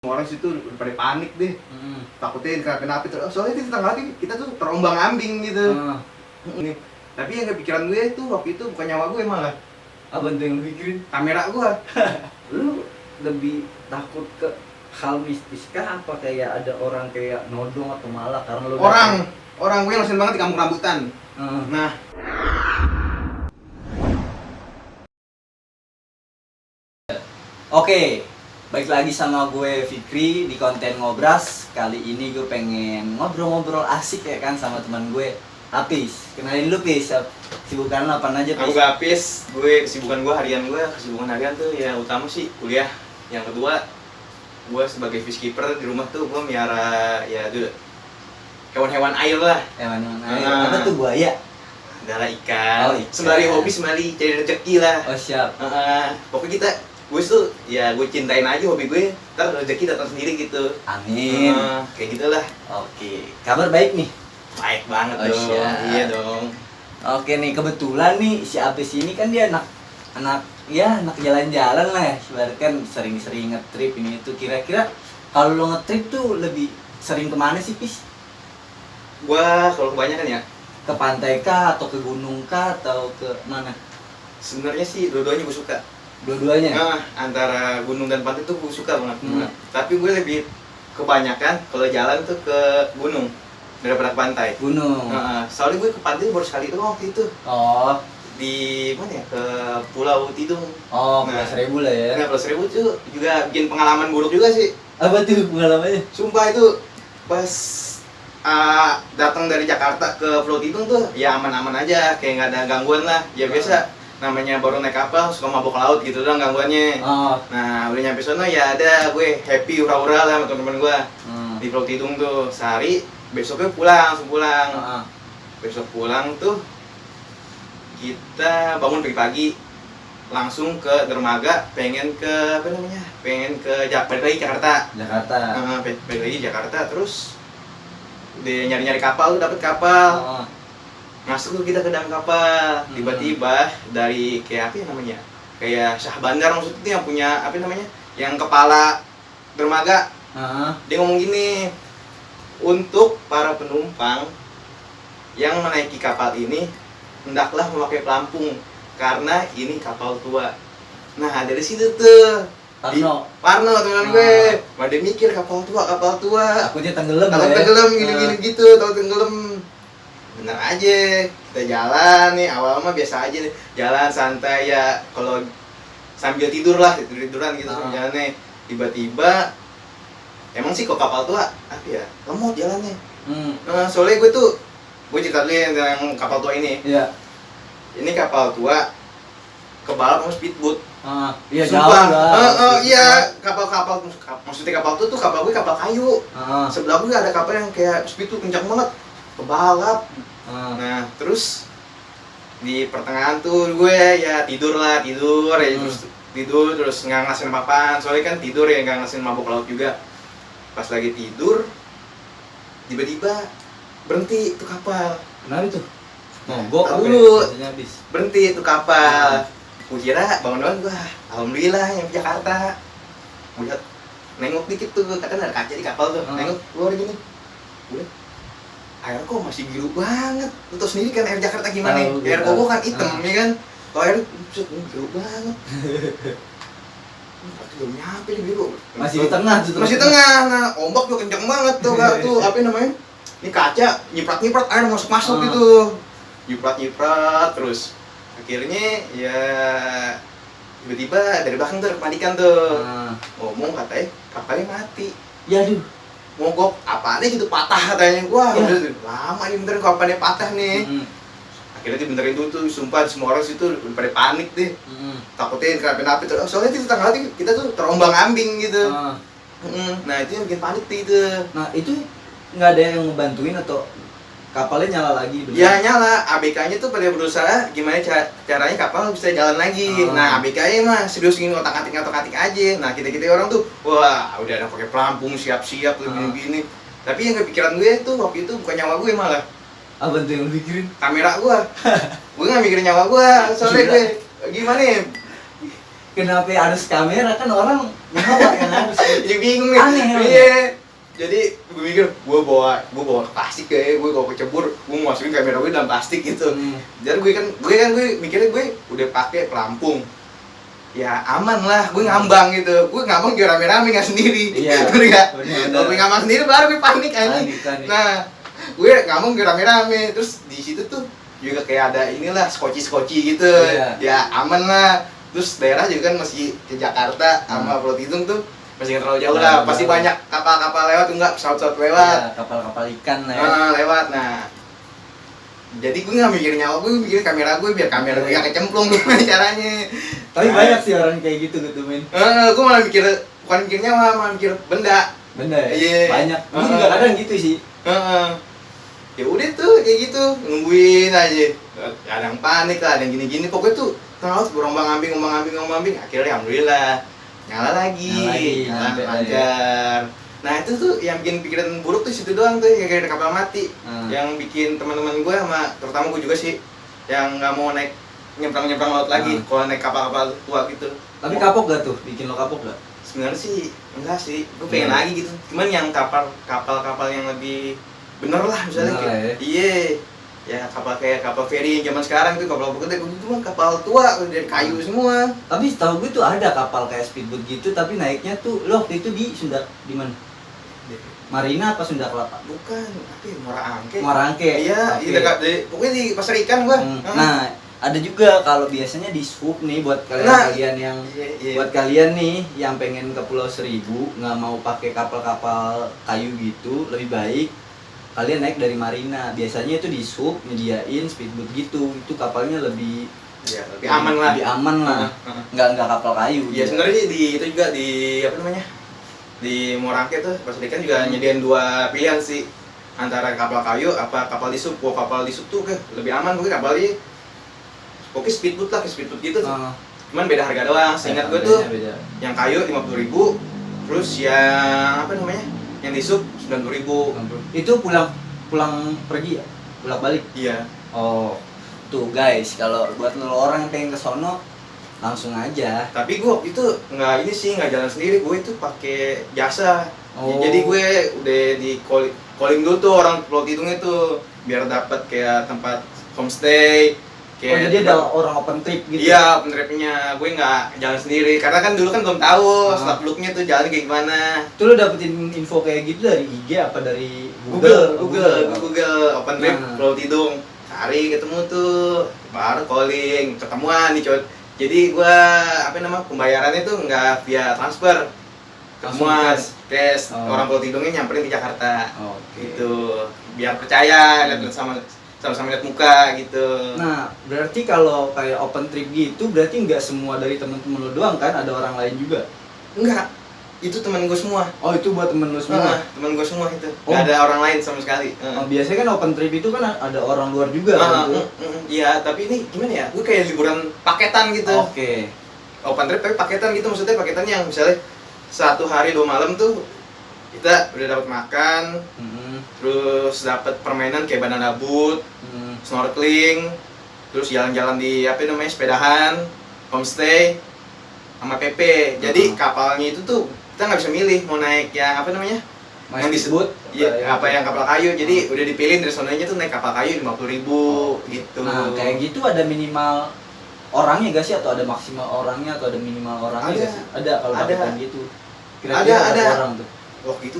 Orang situ udah pada panik deh, takutin kenapa terus. Soalnya di tengah hati kita tuh terombang ambing gitu. Nih, tapi yang kepikiran gue itu waktu itu bukan nyawa gue malah. Apa tuh yang lu pikirin? Kamera gue. Lu lebih takut ke hal mistis kah? Apa kayak ada orang kayak nodong atau malah karena lu Orang gue ngerasain banget di kampung rambutan. Nah, Oke, balik lagi sama gue Fikri di konten Ngobras. Kali ini gue pengen ngobrol-ngobrol asik ya kan sama teman gue, Apis. Kenalin lu, Pis. Sibukan lu apaan aja, Pis? Aku gak Apis, kesibukan harian tuh ya utama sih kuliah. Yang kedua, gue sebagai fishkeeper di rumah tuh gue miara ya dulu hewan-hewan air lah. Hewan air. Apa tuh, buaya? Adalah ikan. Oh, ikan. Sembari hobi sembari cari rezeki lah. Oh, siap. Pokoknya gue tuh ya gue cintain aja hobi gue, ntar rezeki datang sendiri gitu. Amin. Kayak gitulah. Oke, kabar baik nih? Baik banget Oh, dong. siap. Iya dong. Oke nih, kebetulan nih si Apis ini kan dia anak jalan-jalan lah ya. Sebenarnya kan sering-sering ngetrip ini itu. Kira-kira kalau lo ngetrip tuh lebih sering kemana sih, Pis? Gue kalau kebanyakan ya, Ke pantai kah atau ke gunung kah atau ke mana? sebenarnya sih dua-duanya gue suka. Dua-duanya? Antara gunung dan pantai tuh gue suka banget. Hmm. Tapi gue lebih kebanyakan kalau jalan tuh ke gunung daripada ke pantai. Gunung. Soalnya gue ke pantai baru sekali doang waktu itu. Oh, Di mana ya? Ke Pulau Tidung. Pulau Nah. Seribu lah ya. Nah, Pulau Seribu tuh juga bikin pengalaman buruk juga sih. Apa tuh pengalamannya? Sumpah itu pas datang dari Jakarta ke Pulau Tidung tuh ya aman-aman aja, kayak nggak ada gangguan lah. Ya biasa, namanya baru naik kapal suka mabok laut gitu doang gangguannya. Oh. Nah, udah nyampe sono ya ada gue happy hura-hura lah sama teman-teman gue di Pulau Tidung tuh sehari. Besoknya langsung pulang. Besok pulang tuh kita bangun pagi-pagi langsung ke dermaga, pengen ke balik lagi Jakarta. Balik lagi Jakarta terus dia nyari-nyari kapal tuh, dapet kapal. Masuk tuh kita ke dalam kapal, tiba-tiba dari kayak apa ya namanya, kayak Syah Bandar maksudnya itu yang punya apa namanya, yang kepala dermaga. Dia ngomong gini, untuk para penumpang yang menaiki kapal ini hendaklah memakai pelampung karena ini kapal tua. Nah dari situ tuh Parno teman gue, dia mikir kapal tua. Takutnya tenggelam Kalau ya? tenggelam gini-gini gitu, kalau tenggelam bener aja. Kita jalan nih, awal mah biasa aja nih, jalan santai ya, kalau sambil tiduran gitu jalannya. Tiba-tiba emang sih kok kapal tua apa ya, lemot jalannya. Soalnya gue cerita dulu yang kapal tua ini. Iya. Ini kapal tua kebalap sama speedboat. Iya, Sumpah. jauh lah. Iya, maksudnya kapal tua tuh kapal gue kapal kayu. Sebelah gue ada kapal yang kayak speedboat kencang banget, kebalap. Nah, terus di pertengahan tuh gue ya tidur ya, terus nggak ngelasin apa-apaan. Soalnya kan tidur ya, nggak ngelasin mabuk laut juga. Pas lagi tidur, tiba-tiba berhenti tuh kapal. Kenapa itu? Mogok Apa dulu. ya? Habis. Berhenti tuh kapal. Gue kira bangun-bangun gue, alhamdulillah yang di Jakarta. Gue lihat, nengok dikit tuh, kan ada kaca di kapal tuh. Nengok keluar gini. Gue air kok masih biru banget. Lu tau sendiri kan air Jakarta gimana? Air kobo kan hitam ya kan. Kalau air biru banget. Belum nyampe nih biru. Masih di tengah tuh. Masih tengah. Nah, ombak tuh kenceng banget tuh, tuh apa namanya? Ini kaca nyiprat air masuk gitu. Nyiprat terus. Akhirnya ya tiba-tiba dari belakang tuh kepanikan tuh. Ngomong katanya kapalnya mati. Yaduh. Mogok apaan gitu, patah katanya. Wah, udah lama nih benerin kapalnya patah nih. Akhirnya dibenerin dulu tuh, sumpah semua orang situ udah pada panik deh. Takutin kenapa terus. Soalnya di tengah hati kita tuh terombang ambing gitu. Nah, itu yang bikin panik tuh itu. Nah, itu nggak ada yang ngebantuin atau kapalnya nyala lagi? Bener? Ya nyala, ABK-nya tuh pada berusaha gimana caranya kapal bisa jalan lagi. Nah, ABK-nya mah serius ingin otak-atik aja. Nah, kita orang tuh, wah udah ada pakai pelampung, siap-siap gini-gini. Tapi yang kepikiran gue tuh waktu itu bukan nyawa gue malah. Apa tuh yang lu pikirin? Kamera gue. Gue nggak mikirin nyawa gue, soalnya gue gimana ya? Kenapa harus kamera? Kan orang nyawa yang harus. Ya bingung nih. Aneh, emang. Iya. Jadi gue mikir gue bawa plastik kayak gue bawa kecebur, gue masukin kamera gue dalam plastik gitu. Jadi gue mikirnya gue udah pakai pelampung. Ya aman lah, gue ngambang gitu. Gue ngambang kayak rame-rame nggak sendiri. Iya. Bener nggak? Bener. Kalau gue ngambang sendiri baru gue panik aja. Panik. Nah, gue ngambang kayak rame-rame. Terus di situ tuh juga kayak ada inilah skoci gitu. Iya. Ya aman lah. Terus daerah juga kan masih ke Jakarta sama Pulau Tidung tuh masih nggak terlalu jauh lah. Pasti banyak kapal-kapal lewat, enggak pesawat-pesawat lewat. Ya, kapal-kapal ikan lah ya. Lewat. Nah, jadi gue nggak mikir nyawa gue, mikir kamera gue biar kamera gue yang kecemplung gimana caranya. Tapi banyak sih orang kayak gitu min. Gue malah mikir, bukan mikir nyawa, malah mikir benda. Benda ya? Iya. Banyak. Gue juga kadang gitu sih. Ya udah tuh kayak gitu, nungguin aja. Ada yang panik lah, ada yang gini-gini. Pokoknya tuh terus berombang-ambing, akhirnya alhamdulillah nyala lagi, nyampe lancar. Nah itu tuh yang bikin pikiran buruk tuh situ doang tuh, yang kayak ada kapal mati. Yang bikin teman-teman gue sama terutama gue juga sih, yang nggak mau naik nyebrang laut lagi kalau naik kapal-kapal tua gitu. Tapi kapok gak tuh? Bikin lo kapok gak? Sebenarnya sih enggak sih, gue pengen lagi gitu. Cuman yang kapal-kapal yang lebih bener lah misalnya kayak, iya. Ya kapal kayak kapal feri zaman sekarang tuh kapal gede, itu mah kapal tua dari kayu semua. Tapi setahu gue tuh ada kapal kayak speedboat gitu, tapi naiknya tuh lo waktu itu di Sunda di mana? Marina apa Sunda Kelapa? Bukan, tapi Muara Angke. Muara Angke. Iya, okay. Dekat pokoknya di pasar ikan gua. Nah, ada juga kalau biasanya di Swoop nih buat kalian yang buat kalian nih yang pengen ke Pulau Seribu nggak mau pakai kapal-kapal kayu gitu, lebih baik kalian naik dari Marina. Biasanya itu di Swoop nyediain speedboat gitu, itu kapalnya lebih lebih aman lah. Lebih aman lah. Nggak kapal kayu. Iya sebenarnya di itu juga di apa namanya? Di Muara Angke tuh pas ikan juga nyediain dua pilihan sih, antara kapal kayu apa kapal di Swoop. Kapal di Swoop tuh lebih aman, mungkin kapal di oke speedboat lah, speedboat gitu. Cuman beda harga doang. Seingat gue tuh beda. Yang kayu 50.000, terus yang apa namanya? Yang di Swoop 90.000. Itu pulang pergi ya? Pulang balik? Iya. Oh. Tuh guys, kalau buat lo orang yang pengen ke sono langsung aja. Tapi gue waktu itu nggak jalan sendiri, gue itu pakai jasa. Jadi gue udah di calling dulu tuh orang Pulau Tidung itu biar dapat kayak tempat homestay. Kayak jadi ada orang open trip gitu? Iya, open tripnya. Gue nggak jalan sendiri, karena kan dulu kan belum tahu seluk-beluknya tuh jalan kayak gimana. Tuh lo dapetin info kayak gitu dari IG apa dari Google open trip Pulau Tidung. Cari ketemu tuh, baru calling, ketemuan nih coy. Jadi gue pembayarannya tuh nggak via transfer, ketemuan cash. Orang Pulau Tidungnya nyamperin ke Jakarta. Gitu, biar percaya lihat sama lihat muka gitu. Nah, berarti kalau kayak open trip gitu, berarti nggak semua dari temen-temen lo doang kan? Ada orang lain juga? Enggak, itu temen gue semua. Oh, itu buat temen lo semua? Temen gue semua itu, nggak ada orang lain sama sekali. Biasanya kan open trip itu kan ada orang luar juga gitu. Iya, tapi ini gimana ya, gue kayak liburan paketan gitu. Oke. Open trip tapi paketan gitu, maksudnya paketan yang misalnya 1 hari 2 malam tuh kita udah dapat makan, terus dapat permainan kayak banana boat, snorkeling, terus jalan-jalan di sepedahan, homestay, sama PP. Jadi kapalnya itu tuh kita nggak bisa milih mau naik yang yang disebut yang kapal kayu. Jadi udah dipilih dari sonanya tuh naik kapal kayu 50.000 gitu. Nah kayak gitu ada minimal orangnya gak sih, atau ada maksimal orangnya, atau ada minimal orangnya gak sih? Ada kalau paketan gitu. Kira-kira ada orang tuh. Waktu itu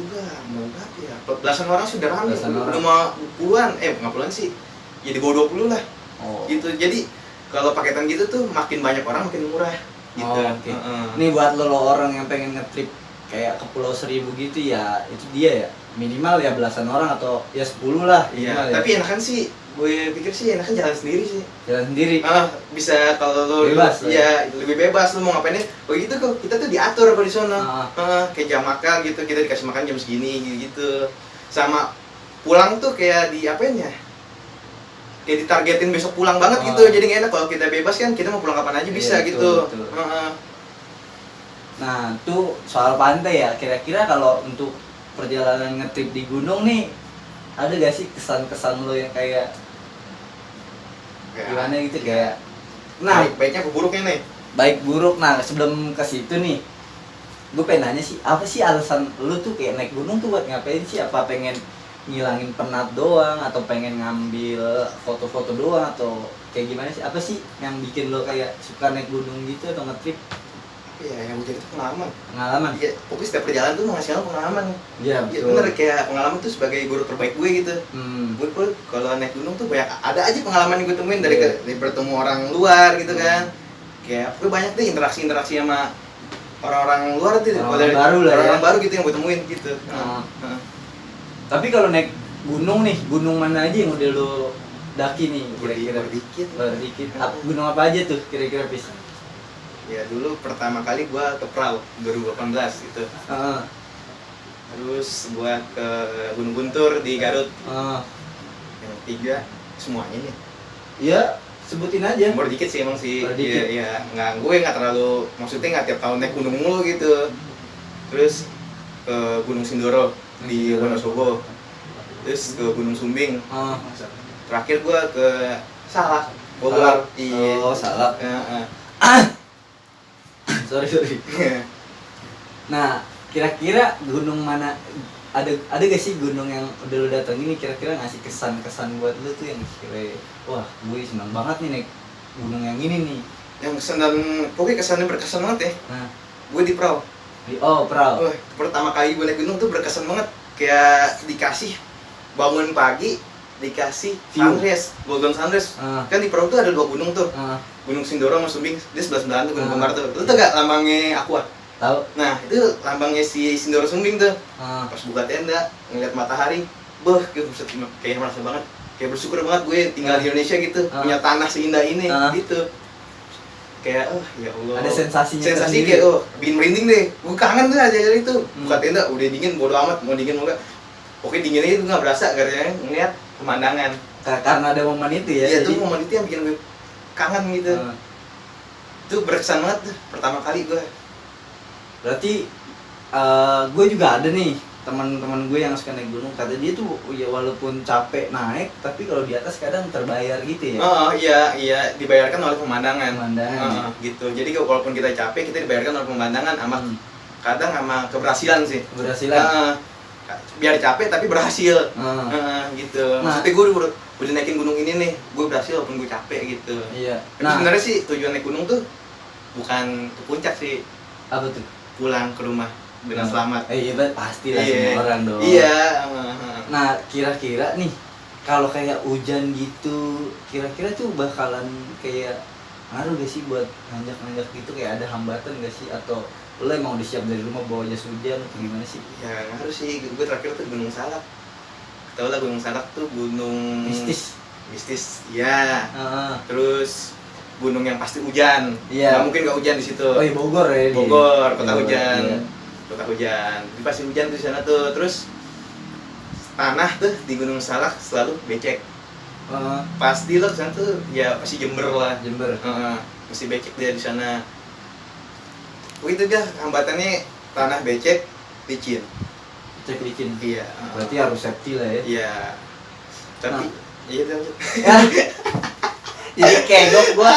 mau berapa ya? Belasan orang sudah ramai. Udah mau puluhan, nggak puluhan sih. Ya di bawah 20 lah. Gitu. Jadi kalau paketan gitu tuh makin banyak orang makin murah. Gitu. Okay. Nih buat lo orang yang pengen nge-trip kayak ke Pulau Seribu gitu ya, itu dia ya minimal ya belasan orang atau ya 10 lah. Iya. Tapi enakan sih, gue pikir sih enakan jalan sendiri sih. Jalan sendiri. Bisa kalau lo bebas. Iya, lebih bebas lo mau ngapainnya. Begitu kok kita tuh diatur apa di sana. Kayak jam makan gitu, kita dikasih makan jam segini gitu. Sama pulang tuh kayak diapain ya? Kayak ditargetin besok pulang banget gitu. Jadi nggak enak kalau kita bebas kan, kita mau pulang kapan aja bisa gitu. Betul. Nah, tuh soal pantai ya. Kira-kira kalau untuk perjalanan nge-trip di gunung nih, ada gak sih kesan-kesan lo yang kayak gimana gitu kayak baiknya apa buruknya nih? Baik buruk. Nah, sebelum ke situ nih, gue pengen nanya sih, apa sih alasan lu tuh kayak naik gunung tuh buat ngapain sih? Apa pengen ngilangin penat doang, atau pengen ngambil foto-foto doang, atau kayak gimana sih? Apa sih yang bikin lo kayak suka naik gunung gitu atau nge-trip? Iya, yang gue jadi itu pengalaman. Pengalaman? Iya, pokoknya setiap perjalanan tuh menghasilkan pengalaman. Iya, Iya betul. bener, kayak pengalaman tuh sebagai guru terbaik gue gitu. Gue kalau naik gunung tuh banyak, ada aja pengalaman yang gue temuin dari, Iya. dari bertemu orang luar gitu kan. Kayak gue banyak deh interaksi sama orang-orang luar tuh, Orang-orang baru lah ya. orang baru gitu yang gue temuin gitu. Ah. Heeh. Tapi kalau naik gunung nih, gunung mana aja yang udah lo daki nih kira-kira? Berdikit. Berdikit. Gunung apa aja tuh kira-kira, Pis? Ya dulu pertama kali gue ke Prau 2018 gitu. Heeh. Terus gue ke Gunung Guntur di Garut. Heeh. Yang ketiga semuanya nih. Iya, sebutin aja. Umur dikit sih emang sih. Dikit. Iya, gue nggak terlalu, maksudnya nggak tiap tahun naik gunung mulu gitu. Terus ke Gunung Sindoro di Sindoro. Wonosobo. Terus ke Gunung Sumbing. Oh. Terakhir gue ke Salak, Bogor. Iya. Oh, Salak. Heeh. Sorry. Nah, kira-kira gunung mana, ada gak sih gunung yang udah lu datengin nih kira-kira ngasih kesan-kesan buat lu tuh yang kira, wah gue senang banget nih naik gunung yang ini nih. Yang kesan dan pokoknya kesannya berkesan banget ya. Nah, Gue di Prau. Prau. Wah, pertama kali gue naik gunung tuh berkesan banget. Kayak dikasih bangun pagi, dikasih View. sunrise, golden sunrise. Ah. Kan di Prau tuh ada 2 gunung tuh. Gunung Sindoro sama Sumbing, dia sebelah-sebelahan tuh Gunung Ah. Kembar tuh. Lu tau gak lambangnya Aqua? Tahu? Nah, itu lambangnya si Sindoro Sumbing tuh. Ah. Pas buka tenda, ngeliat matahari, gue buset, kayak merasa banget, kayak bersyukur banget gue tinggal di Indonesia gitu, Ah. punya tanah seindah ini, Ah. gitu. Kayak, oh ya Allah. Ada sensasinya Sensasi tersendiri. kayak, oh, bikin merinding deh. Gue kangen tuh aja dari itu. Buka Hmm. tenda, udah dingin, bodo amat, mau dingin mau enggak. Oke, dinginnya itu nggak berasa, karena ngeliat pemandangan. Karena ada momen itu ya. Iya, jadi- tuh momen itu yang bikin gue kangen gitu. Ah. Itu berkesan banget tuh, pertama kali gue. Berarti gue juga ada nih teman-teman gue yang suka naik gunung, kata dia tuh ya walaupun capek naik tapi kalau di atas kadang terbayar gitu ya. Oh iya, dibayarkan oleh pemandangan. Pemandangan. Gitu. Jadi walaupun kita capek, kita dibayarkan oleh pemandangan sama Hmm. kadang sama keberhasilan sih. Keberhasilan. Biar capek tapi berhasil. Ah. Gitu. Nah. Maksudnya gue udah naikin gunung ini nih, gue berhasil walaupun gue capek gitu. Iya. Tapi sebenarnya sih tujuan naik gunung tuh bukan ke puncak sih, apa tuh? pulang ke rumah dengan selamat. Iya, pasti lah Iya. semua orang dong. Iya. Nah, kira-kira nih kalau kayak hujan gitu, kira-kira tuh bakalan kayak ngaruh gak sih buat nanjak-nanjak gitu, kayak ada hambatan gak sih, atau lo emang udah siap dari rumah bawa jas hujan atau gimana sih? Ya harus sih, gue terakhir tuh Gunung Salak. Tau lah Gunung Salak tuh gunung Mistis. ya. Terus gunung yang pasti hujan. Iya. Nggak mungkin nggak hujan di situ. Oh iya, Bogor ya. Bogor, kota Bogor, hujan. iya. Kota hujan. Jadi pasti hujan tuh di sana tuh. Terus tanah tuh di Gunung Salak selalu becek. Pasti lo kesana tuh ya pasti Jember lah. Jember. Mesti becek dia di sana. Begitu dah hambatannya, tanah becek, licin. Cek licin. Iya. Berarti harus safety lah ya. Iya. Tapi iya lanjut. Jadi kegok gua.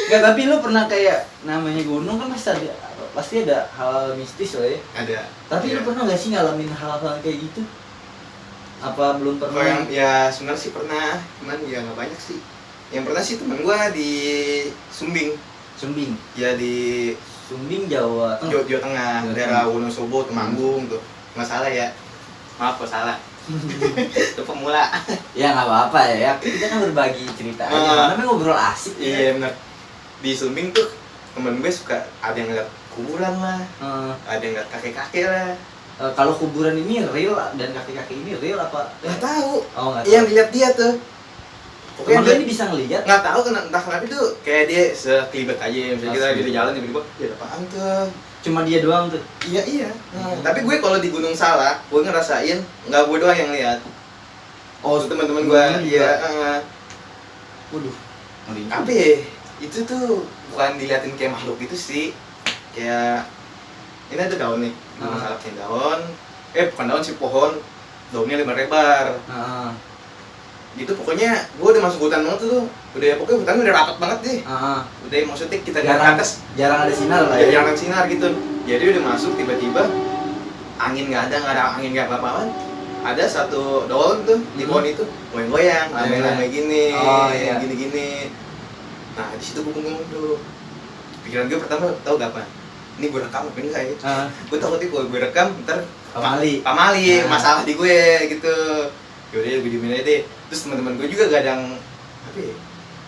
Enggak, tapi lu pernah kayak namanya gunung kan pasti ada hal mistis lah ya. Ada. Tapi Iya. lu pernah gak sih ngalamin hal-hal kayak gitu? Apa belum Kalau pernah? yang ya sebenarnya sih pernah, cuman ya nggak banyak sih. Yang pernah sih teman gua di Sumbing, Sumbing. ya di Sumbing Jawa Tengah. Jawa Tengah, Jawa daerah Tengah. Wonosobo, Temanggung tuh. Nggak salah ya. Maaf kalau salah. Itu pemula. Ya nggak apa-apa ya. Kita kan berbagi cerita aja. Namanya ngobrol asik. Iya benar. Di Sumbing tuh temen gue suka ada yang ngeliat kuburan lah, ada yang ngeliat kakek-kakek lah. Kalau kuburan ini real dan kakek-kakek ini real apa? Nggak tahu. Oh, nggak tahu. Yang dilihat dia tuh. Temen Pokoknya lu ini bisa ngelihat. nggak tahu entah kenapa itu kayak dia sekelibet aja, misalnya kita Asli. di jalan tiba-tiba ya ada apaan tuh. Cuma dia doang tuh. Iya. Tapi gue kalau di Gunung Salak, gue ngerasain nggak gue doang yang lihat. Oh, Teman-teman gue, temen-temen iya. Waduh. Ngeri. Tapi itu tuh bukan diliatin kayak makhluk itu sih. Kayak ini ada daun nih, Gunung Salak nih daun. Bukan daun sih, pohon. Daunnya lebar-lebar. Gitu pokoknya gue udah masuk hutan banget tuh. Udah pokoknya hutannya udah rapat banget deh. Udah maksudnya kita di Jarang atas. ada sinar lah Ya, ya. jarang sinar gitu. Jadi udah masuk tiba-tiba angin nggak ada angin nggak apa-apa. Ada satu daun tuh di pohon itu goyang-goyang, lama-lama gini, Oh, iya. gini-gini. Nah di situ gue bengong tuh. Pikiran gue pertama tahu gak apa? Ini gue rekam apa enggak ya? Gue takutnya kalau gue rekam ntar Pamali. masalah di gue gitu. Yaudah gue diemin aja deh. Terus teman-teman gue juga gak ada yang apa ya?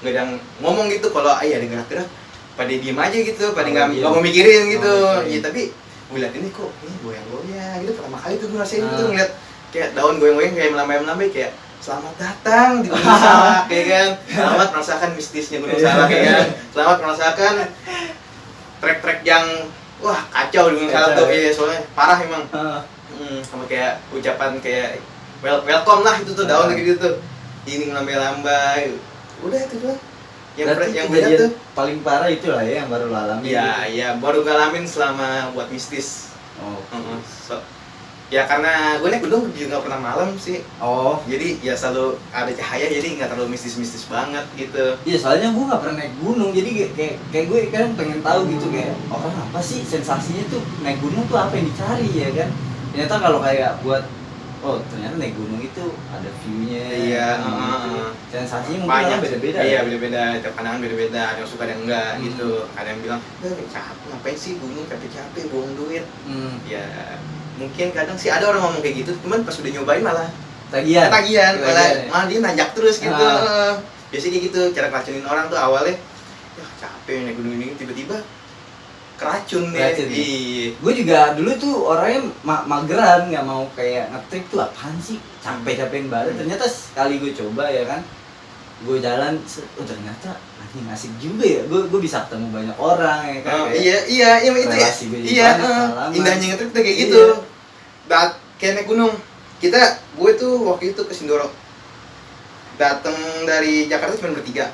Gak ada yang ngomong gitu kalau ada gerak-gerak. Pada diem aja gitu, pada nggak mau mikirin gitu. Iya tapi gue liat ini kok ini goyang-goyang gitu. Pertama kali tuh gue ngerasain gitu ngeliat kayak daun goyang-goyang kayak melambai-melambai kayak selamat datang di Gunung Salak kayak kan. Selamat merasakan mistisnya Gunung Salak kayak kan. Selamat merasakan trek-trek yang wah kacau di Gunung Salak tuh. Iya soalnya parah emang. Sama kayak ucapan kayak welcome lah itu tuh daun gitu tuh. Ini melambai-lambai. Udah itu doang. Yang beda tuh paling parah itu lah ya yang baru lo alami. Iya, iya baru ngalamin selama buat mistis. Oh. Ya karena gue naik gunung juga nggak pernah malam sih. Oh. Jadi ya selalu ada cahaya jadi nggak terlalu mistis-mistis banget gitu. Iya soalnya gue nggak pernah naik gunung jadi kayak gue kan pengen tahu gitu kayak orang apa sih sensasinya tuh naik gunung tuh apa yang dicari ya kan. Ternyata kalau kayak buat ternyata naik gunung itu ada view-nya. Iya. Sensasinya mungkin orang beda-beda. Iya ya? beda-beda. Tiap pandangan beda-beda. Ada yang suka ada yang enggak gitu. Ada yang bilang capek ngapain sih gunung capek-capek buang duit. Ya mungkin kadang sih ada orang ngomong kayak gitu. Cuman pas udah nyobain malah tagihan malah dia nanjak terus gitu. Biasanya kayak gitu cara ngeracunin orang tuh awalnya ya capek naik gunung ini tiba-tiba keracun deh. Gue juga dulu tuh orangnya mageran nggak mau kayak nge-trip tuh apaan sih capek-capekin banget. Ternyata sekali gue coba ya kan gue jalan ternyata asik juga ya gue bisa ketemu banyak orang ya kan. Iya itu ya indahnya nge-trip tuh kayak gitu. Kayak naik gunung gue tuh waktu itu ke Sindoro datang dari Jakarta cuma bertiga.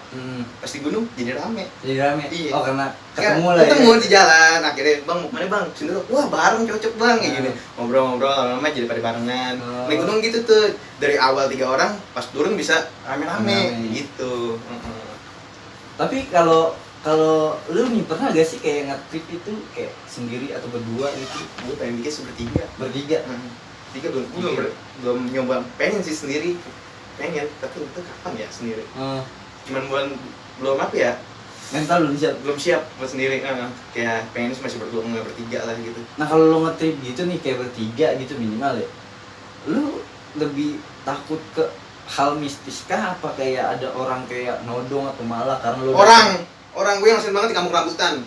Pas di gunung jadi rame. Iya. Oh karena ketemu di jalan akhirnya bang mana bang Sindoro wah bareng cocok bang kayak gini ngobrol-ngobrol lama-lama jadi pada barengan. Naik gunung gitu tuh dari awal 3 orang pas turun bisa rame-rame gitu. Tapi kalau lu nih pernah gak sih kayak nge-trip itu kayak sendiri atau berdua gitu? Gue pengen bikin bertiga. Tiga belum nyoba pengen sih sendiri. Pengen, tapi itu kapan ya sendiri? Cuman belum apa ya? Mental belum siap buat sendiri. Kayak pengen masih berdua nggak bertiga lah gitu. Nah kalau lo nge-trip gitu nih kayak bertiga gitu minimal ya, lu lebih takut ke hal mistis kah apa kayak ada orang kayak nodong atau malah karena lu orang gue yang sering banget di Kampung Rambutan.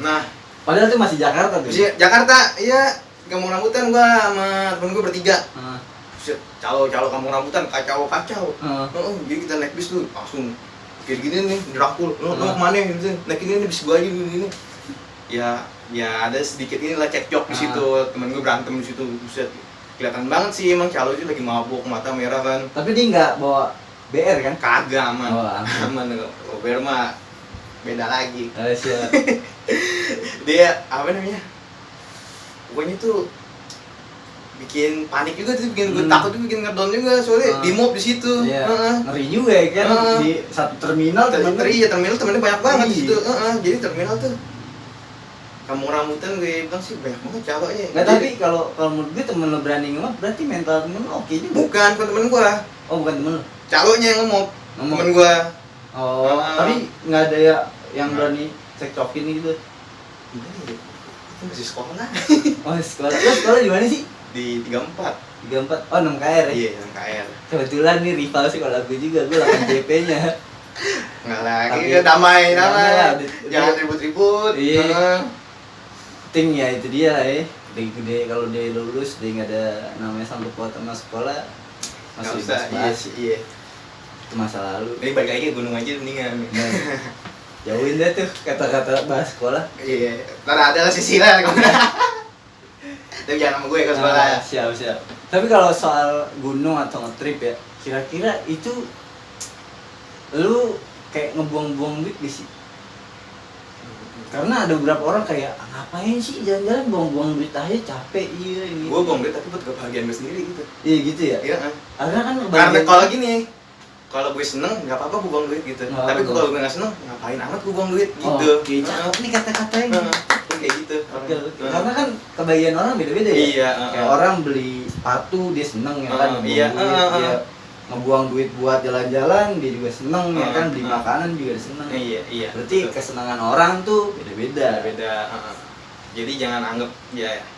Nah padahal itu masih Jakarta tuh. Jakarta iya Kampung Rambutan gue sama temen gue bertiga. Calo Kampung Rambutan kacau. Jadi kita naik bis tuh langsung kayak gini nih dirakul. Lo kemana gitu? Naik ini bis gue aja gini. Ya ada sedikit inilah cekcok di situ. Temen gue berantem di situ. Buset. Kelihatan banget sih emang calo itu lagi mabuk, mata merah kan. Tapi dia nggak bawa BR kan? Kagak aman. Aman. Kalau BR mah beda lagi. Siap. Dia apa namanya? Pokoknya tuh bikin panik juga tuh, bikin gue takut tuh, bikin ngedown juga soalnya di mob di situ. Ngeri juga ya kan di satu terminal. Terminal temennya banyak banget di situ. Jadi terminal tuh Kampung Rambutan gue bilang sih banyak banget cowoknya. Nggak tapi kalau menurut gue temen lo berani ngemot berarti mental temen lo oke juga. Bukan temen gue. Oh bukan temen lo. Caloknya yang ngemot. Temen gue. Oh tapi nggak ada ya yang berani cekcokin gitu. Gimana ya? Itu masih sekolah. Oh sekolah. Lo sekolah di mana sih? Di 34. 34. Oh 6KR ya? Iya 6KR. Kebetulan nih rival sih kalau gue juga, gue 8 JP-nya. Nggak lagi, damai. Jangan ribut-ribut. Iya. Ting ya itu dia lah ya. Gede kalau dia lulus dia nggak ada namanya sanggup kuat sama sekolah. Masih usah. Iya. Itu masa lalu. Ini balik lagi gunung aja mendingan. Jauhin deh tuh kata-kata bahas sekolah. Iya. Ntar ada lah sisilah. Tapi jangan sama gue ke sekolah. Siap. Tapi kalau soal gunung atau nge-trip ya, kira-kira itu lu kayak ngebuang-buang duit gak sih? Karena ada beberapa orang kayak ngapain sih jalan-jalan buang-buang duit aja capek ini. Gue buang duit tapi buat kebahagiaan gue sendiri gitu. Iya gitu ya. Iya. Karena kan kalau kalau gue seneng nggak apa-apa gue buang duit gitu. Oh, Tapi betul. kalau gue nggak seneng ngapain amat gue buang duit Oh, gitu. oke, cakep nih kata-katanya. Kayak gitu. Oke, karena kan kebagian orang beda-beda ya. Iya, Kayak orang beli sepatu dia seneng ya kan, ngebuang iya, duit, dia ngebuang duit buat jalan-jalan dia juga seneng ya kan, beli Heeh. makanan juga seneng. Iya. Berarti betul. kesenangan orang tuh beda-beda. Beda. Jadi jangan anggap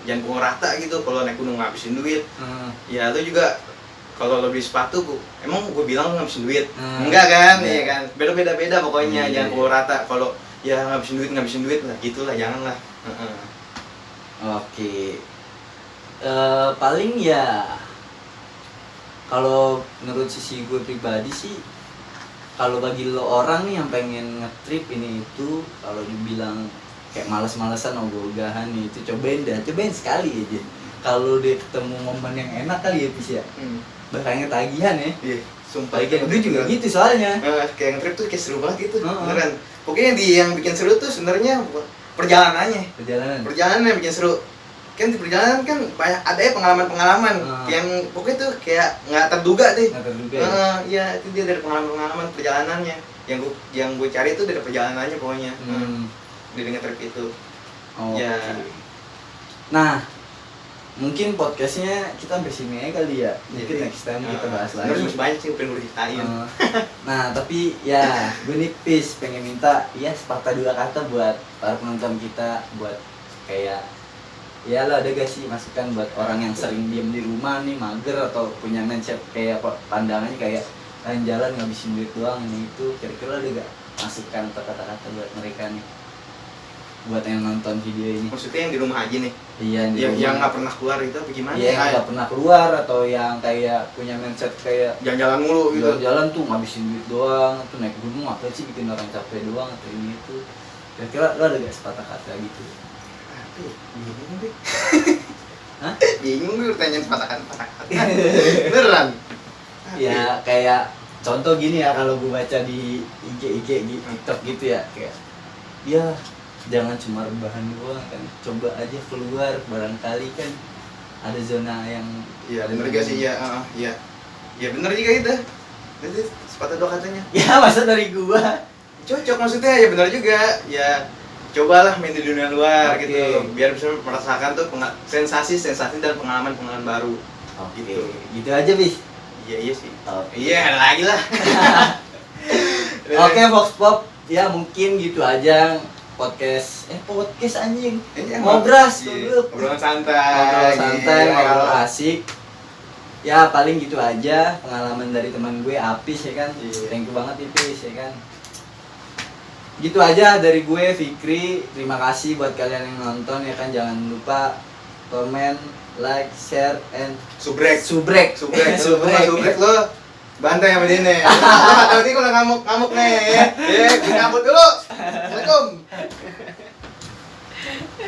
jangan pukul rata gitu kalau naik gunung ngabisin duit. Ya lu juga kalau lo beli sepatu emang gue bilang lu ngabisin duit. Enggak kan? Iya. Iya kan. Beda-beda pokoknya, Iya, jangan pukul rata. Kalau ya ngabisin duit lah gitulah, janganlah. Oke. Paling ya kalau menurut sisi gue pribadi sih, kalau bagi lo orang nih yang pengen nge-trip ini itu, kalau dibilang kayak males-malesan ogah-ogahan nih, itu cobain sekali aja. Kalau dia ketemu momen yang enak kali ya Pis ya, bakal ketagihan ya. Iya, sumpah. Bagian gue juga gitu soalnya. Kayak nge-trip tuh kayak seru banget gitu. Heeh. Beneran. Pokoknya yang bikin seru tuh sebenarnya perjalanannya. Perjalanan yang bikin seru. Kan di perjalanan kan banyak ada ya pengalaman-pengalaman yang pokoknya tuh kayak nggak terduga deh. Nggak terduga ya? Iya, itu dia dari pengalaman-pengalaman perjalanannya. Yang gue cari itu dari perjalanannya pokoknya. Dari nge-trip itu. Oke. Ya. Nah, mungkin podcastnya kita sampai sini aja kali ya. Mungkin next time kita bahas lagi. Masih banyak sih pengen gue ceritain. Nah, tapi ya gue nih Pis pengen minta ya sepatah dua kata buat para penonton kita, buat kayak ya lo ada gak sih masukan buat orang yang sering diem di rumah nih, mager atau punya mindset kayak pandangannya kayak jalan ngabisin duit doang ini itu, kira-kira ada gak masukan atau kata-kata buat mereka nih, buat yang nonton video ini? Maksudnya yang di rumah aja nih. Iya, Yang nggak pernah keluar itu apa gimana? Iya, yang nggak pernah keluar atau yang kayak punya mindset kayak jalan-jalan mulu gitu. jalan tuh ngabisin duit doang, tuh naik gunung apa sih bikin orang capek doang atau ini itu. Kira-kira lo ada gak sepatah kata gitu? Bingung deh. Hah? Bingung gue pertanyaan patah-patah. Beneran? Ya kayak contoh gini ya, kalau gue baca di IG di TikTok gitu ya, kayak ya jangan cuma rebahan doang kan, coba aja keluar, barangkali kan ada zona yang Iya bener juga sih, iya bener juga itu. Itu sepatah dua katanya. ya masa dari gua Cocok maksudnya, ya bener juga. Ya cobalah main di dunia luar Oke. gitu, biar bisa merasakan tuh sensasi dan pengalaman baru. gitu aja Bis. Iya sih. Oke. Iya ada lagi lah. Oke Vox Pop, ya mungkin gitu aja podcast anjing. Ngobras dulu. Obrolan santai. Ngobrol asik. Ya paling gitu aja pengalaman dari teman gue Apis ya kan. Iya. Thank you banget Apis ya kan. Gitu aja dari gue Fikri. Terima kasih buat kalian yang nonton ya kan. Jangan lupa komen, like, share, and Subrek lo bantai sama dia nih. Lo nggak tahu nih kalau ngamuk nih. Ya, gue cabut dulu.